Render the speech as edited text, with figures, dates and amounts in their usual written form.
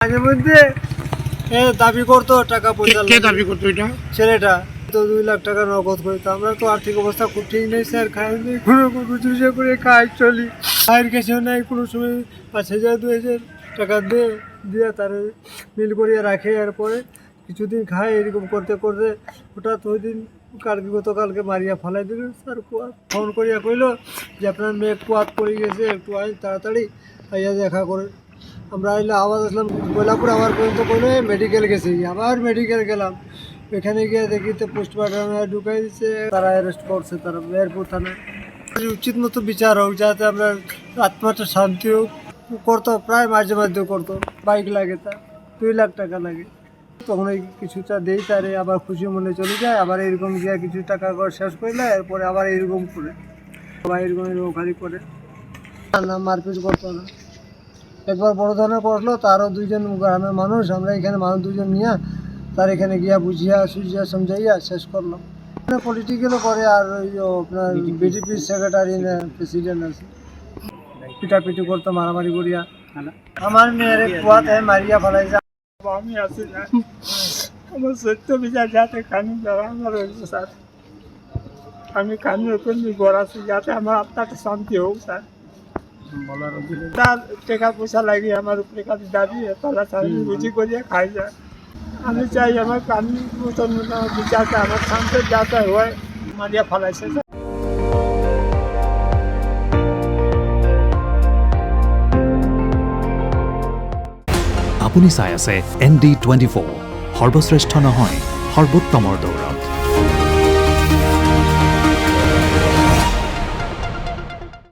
মাঝে মধ্যে দাবি করতো টাকা পয়সা। কে দাবি করতো এটা? ছেলেটা তো 2 লাখ টাকা নগদ করতো। আমরা তো আর্থিক অবস্থা খুব ঠিক নেই স্যার, খাই নেই, কোনো চুষে করে খাই চলি। খায়ের কাছেও নেই, কোনো সময় 5,000 2,000 টাকা দিয়ে তার মিল করিয়ে রাখে। এরপরে কিছুদিন খায়, এরকম করতে করতে হঠাৎ ওই দিন গতকালকে মারিয়া ফালাই দিল। স্যার ফোন করিয়া কইল যে আপনার মেয়ে কুয়াত পড়ে গেছে, একটু আই তাড়াতাড়ি আইয়া দেখা করে। আমরা আইলে আওয়াজ আসলাম কোয়লাপুর, আমার পর্যন্ত কইলো মেডিকেল গেছি। আবার মেডিকেল গেলাম, এখানে গিয়ে দেখি তো পোস্টমর্টমে ঢুকাই দিচ্ছে। তারা অ্যারেস্ট করছে, তারা মেহেরপুর থানায়। উচিত মতো বিচার হোক, যাতে আমরা আত্মাটা শান্তি হোক। করতো প্রায় মাঝে মাঝে করতো, বাইক লাগে, তার 2 লাখ টাকা লাগে। তখন এই কিছুটা দেই, তারে আবার খুশি মনে চলে যায়। আবার এরকম গিয়ে কিছু টাকা করে শেষ করলে এরপরে আবার এরকম করে আবার এরকম খালি করে। না, মারপিট করতো না। একবার বড় ধরনের করলো, তারও 2জন গ্রামের মানুষ, আমরা এখানে মানুষ 2জন নিয়ে তার এখানে গিয়া বুঝিয়া সুঝিয়া সমঝাইয়া শেষ করলাম। পলিটিক্যালও করে, আর ওই আপনার বিজেপির সেক্রেটারি না প্রেসিডেন্ট আছে, পিটাপিটি করতো, মারামারি করিয়া। আমার মেয়ের কুয়াতে মারিয়া ফেলাইছে। আমি আছি না, আমার সত্য বিচার যাতে কানুন দ্বারা আমার হয়েছে স্যার। আমি কানুন কর্মী ঘর আছি, যাতে আমার আত্মাটা শান্তি হোক স্যার। তার টাকা পয়সা লাগিয়ে আমার উপরে কাছে দাবি, তারা আমি বুঝি করিয়া খাই যায়। আমি চাই আমার কানুন মতন বিচারটা আমার শান্তির যাতে হয়। মারিয়া ফেলাইছে স্যার। আপুনি চাই আছে ND24, সৰ্বশ্ৰেষ্ঠ নহয় সৰ্বোত্তমৰ দৌৰ।